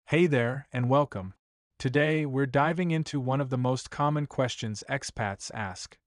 Hey there, and welcome. Today, we're diving into one of the most common questions expats ask: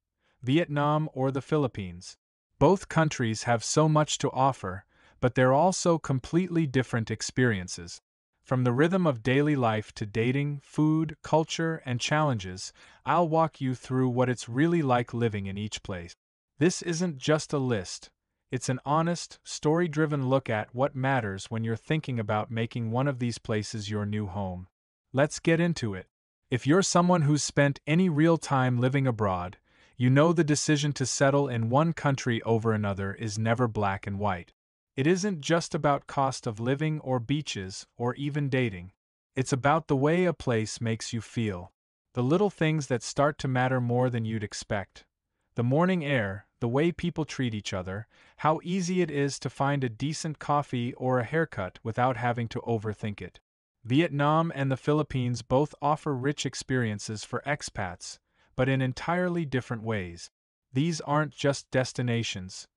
Vietnam or the Philippines? Both countries have so much to offer, but they're also completely different experiences. From the rhythm of daily life to dating, food, culture, and challenges, I'll walk you through what it's really like living in each place. This isn't just a list. It's an honest, story driven look at what matters when you're thinking about making one of these places your new home. Let's get into it. If you're someone who's spent any real time living abroad, you know the decision to settle in one country over another is never black and white. It isn't just about cost of living or beaches or even dating. It's about the way a place makes you feel. The little things that start to matter more than you'd expect. The morning air, the way people treat each other, how easy it is to find a decent coffee or a haircut without having to overthink it. Vietnam and the Philippines both offer rich experiences for expats, but in entirely different ways. These aren't just destinations.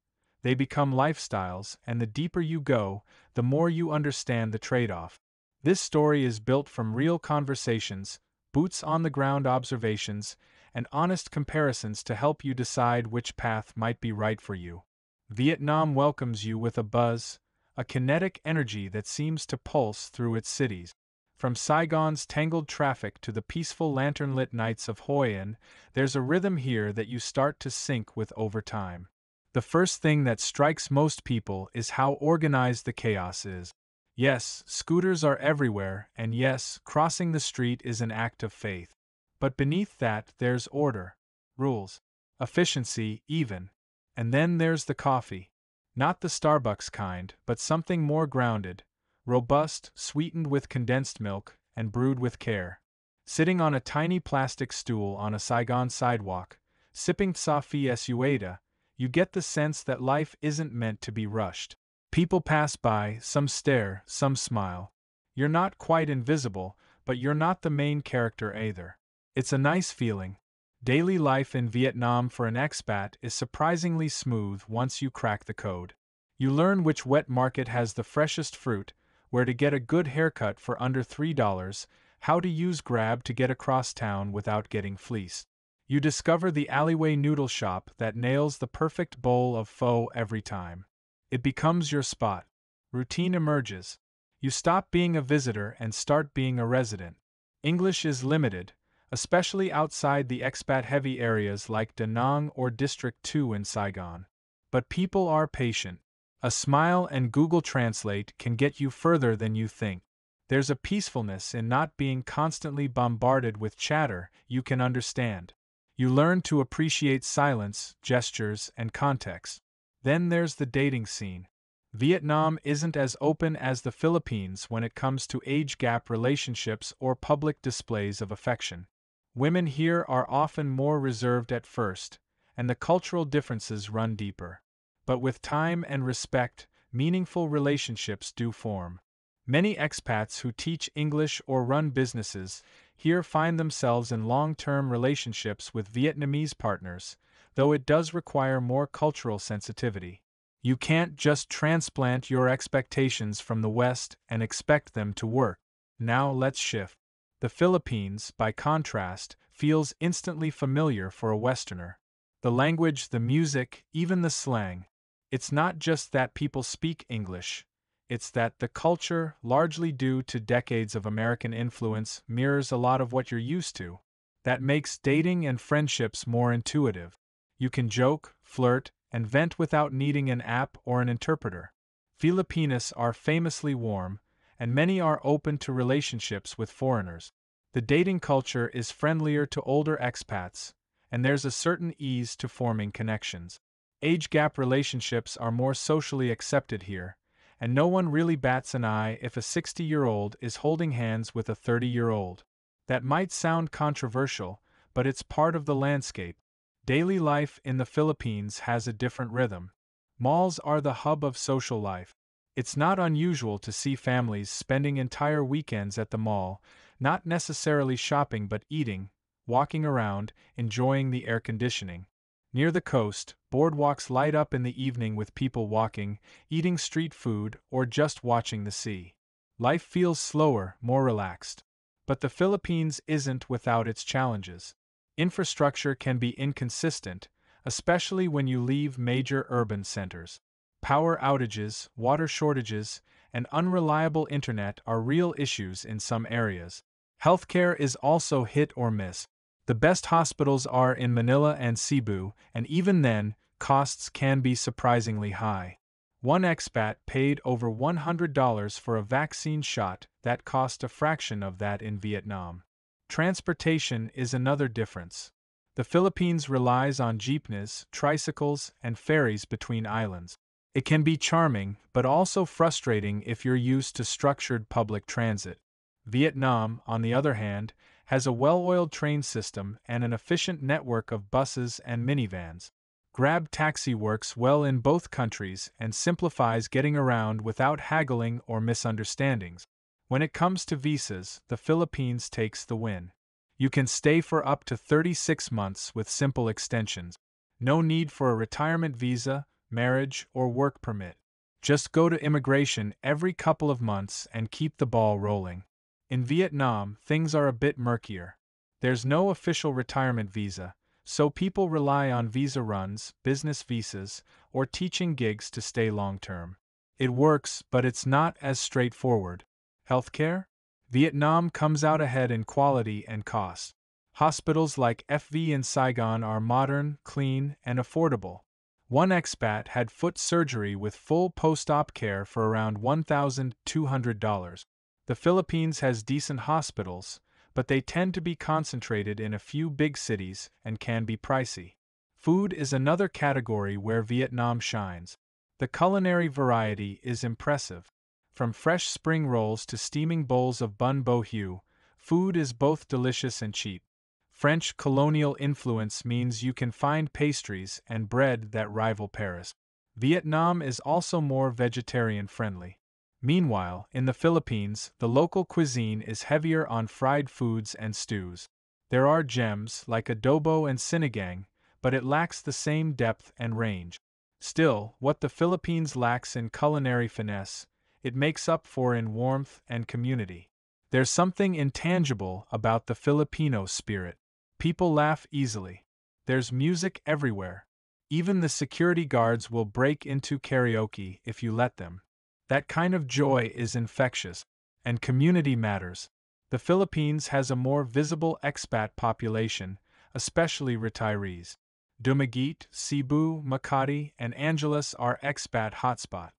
They become lifestyles, and the deeper you go, the more you understand the trade-off. This story is built from real conversations, boots on the ground observations, and honest comparisons to help you decide which path might be right for you. Vietnam welcomes you with a buzz, a kinetic energy that seems to pulse through its cities. From Saigon's tangled traffic to the peaceful lantern-lit nights of Hoi An, there's a rhythm here that you start to sync with over time. The first thing that strikes most people is how organized the chaos is. Yes, scooters are everywhere, and yes, crossing the street is an act of faith. But beneath that, there's order, rules, efficiency, even. And then there's the coffee. Not the Starbucks kind, but something more grounded, robust, sweetened with condensed milk, and brewed with care. Sitting on a tiny plastic stool on a Saigon sidewalk, sipping Tsa Phi Sueda, you get the sense that life isn't meant to be rushed. People pass by, some stare, some smile. You're not quite invisible, but you're not the main character either. It's a nice feeling. Daily life in Vietnam for an expat is surprisingly smooth once you crack the code. You learn which wet market has the freshest fruit, where to get a good haircut for under $3, how to use Grab to get across town without getting fleeced. You discover the alleyway noodle shop that nails the perfect bowl of pho every time. It becomes your spot. Routine emerges. You stop being a visitor and start being a resident. English is limited, especially outside the expat-heavy areas like Da Nang or District 2 in Saigon. But people are patient. A smile and Google Translate can get you further than you think. There's a peacefulness in not being constantly bombarded with chatter you can understand. You learn to appreciate silence, gestures, and context. Then there's the dating scene. Vietnam isn't as open as the Philippines when it comes to age gap relationships or public displays of affection. Women here are often more reserved at first, and the cultural differences run deeper. But with time and respect, meaningful relationships do form. Many expats who teach English or run businesses here find themselves in long-term relationships with Vietnamese partners, though it does require more cultural sensitivity. You can't just transplant your expectations from the West and expect them to work. Now let's shift. The Philippines, by contrast, feels instantly familiar for a Westerner. The language, the music, even the slang. It's not just that people speak English. It's that the culture, largely due to decades of American influence, mirrors a lot of what you're used to. That makes dating and friendships more intuitive. You can joke, flirt, and vent without needing an app or an interpreter. Filipinas are famously warm, and many are open to relationships with foreigners. The dating culture is friendlier to older expats, and there's a certain ease to forming connections. Age gap relationships are more socially accepted here, and no one really bats an eye if a 60-year-old is holding hands with a 30-year-old. That might sound controversial, but it's part of the landscape. Daily life in the Philippines has a different rhythm. Malls are the hub of social life. It's not unusual to see families spending entire weekends at the mall, not necessarily shopping but eating, walking around, enjoying the air conditioning. Near the coast, boardwalks light up in the evening with people walking, eating street food, or just watching the sea. Life feels slower, more relaxed. But the Philippines isn't without its challenges. Infrastructure can be inconsistent, especially when you leave major urban centers. Power outages, water shortages, and unreliable internet are real issues in some areas. Healthcare is also hit or miss. The best hospitals are in Manila and Cebu, and even then, costs can be surprisingly high. One expat paid over $100 for a vaccine shot that cost a fraction of that in Vietnam. Transportation is another difference. The Philippines relies on jeepneys, tricycles, and ferries between islands. It can be charming, but also frustrating if you're used to structured public transit. Vietnam, on the other hand, has a well-oiled train system and an efficient network of buses and minivans. Grab Taxi works well in both countries and simplifies getting around without haggling or misunderstandings. When it comes to visas, the Philippines takes the win. You can stay for up to 36 months with simple extensions. No need for a retirement visa, marriage, or work permit. Just go to immigration every couple of months and keep the ball rolling. In Vietnam, things are a bit murkier. There's no official retirement visa, so people rely on visa runs, business visas, or teaching gigs to stay long-term. It works, but it's not as straightforward. Healthcare? Vietnam comes out ahead in quality and cost. Hospitals like FV in Saigon are modern, clean, and affordable. One expat had foot surgery with full post-op care for around $1,200. The Philippines has decent hospitals, but they tend to be concentrated in a few big cities and can be pricey. Food is another category where Vietnam shines. The culinary variety is impressive. From fresh spring rolls to steaming bowls of bun bo hue, food is both delicious and cheap. French colonial influence means you can find pastries and bread that rival Paris. Vietnam is also more vegetarian-friendly. Meanwhile, in the Philippines, the local cuisine is heavier on fried foods and stews. There are gems like adobo and sinigang, but it lacks the same depth and range. Still, what the Philippines lacks in culinary finesse, it makes up for in warmth and community. There's something intangible about the Filipino spirit. People laugh easily. There's music everywhere. Even the security guards will break into karaoke if you let them. That kind of joy is infectious, and community matters. The Philippines has a more visible expat population, especially retirees. Dumaguete, Cebu, Makati, and Angeles are expat hotspot.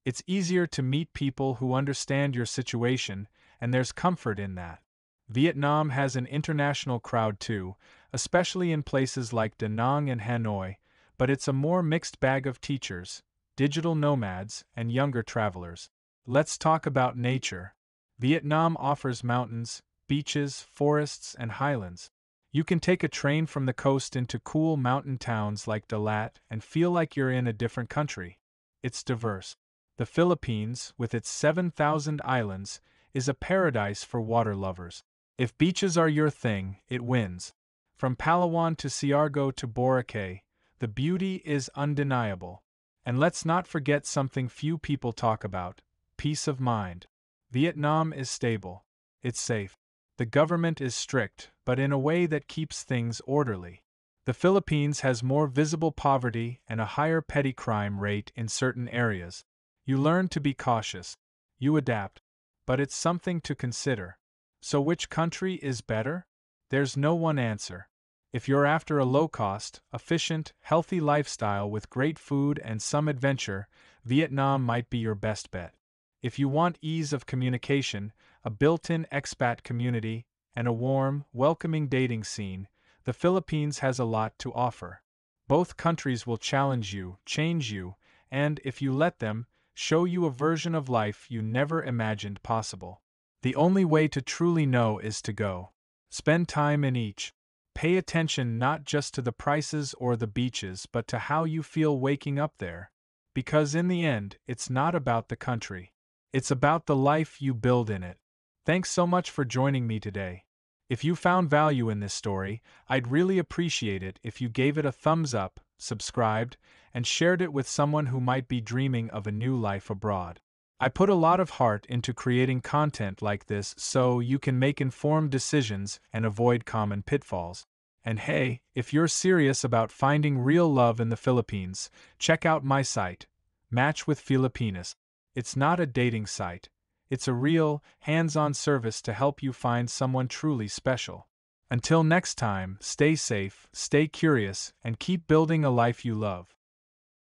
It's easier to meet people who understand your situation, and there's comfort in that. Vietnam has an international crowd too, especially in places like Da Nang and Hanoi, but it's a more mixed bag of teachers, digital nomads, and younger travelers. Let's talk about nature. Vietnam offers mountains, beaches, forests, and highlands. You can take a train from the coast into cool mountain towns like Dalat and feel like you're in a different country. It's diverse. The Philippines, with its 7,000 islands, is a paradise for water lovers. If beaches are your thing, it wins. From Palawan to Siargao to Boracay, the beauty is undeniable. And let's not forget something few people talk about: peace of mind. Vietnam is stable. It's safe. The government is strict, but in a way that keeps things orderly. The Philippines has more visible poverty and a higher petty crime rate in certain areas. You learn to be cautious. You adapt. But it's something to consider. So which country is better? There's no one answer. If you're after a low-cost, efficient, healthy lifestyle with great food and some adventure, Vietnam might be your best bet. If you want ease of communication, a built-in expat community, and a warm, welcoming dating scene, the Philippines has a lot to offer. Both countries will challenge you, change you, and, if you let them, show you a version of life you never imagined possible. The only way to truly know is to go. Spend time in each. Pay attention not just to the prices or the beaches but to how you feel waking up there. Because in the end, it's not about the country. It's about the life you build in it. Thanks so much for joining me today. If you found value in this story, I'd really appreciate it if you gave it a thumbs up, subscribed, and shared it with someone who might be dreaming of a new life abroad. I put a lot of heart into creating content like this so you can make informed decisions and avoid common pitfalls. And hey, if you're serious about finding real love in the Philippines, check out my site, Match with Filipinas. It's not a dating site, it's a real, hands-on service to help you find someone truly special. Until next time, stay safe, stay curious, and keep building a life you love.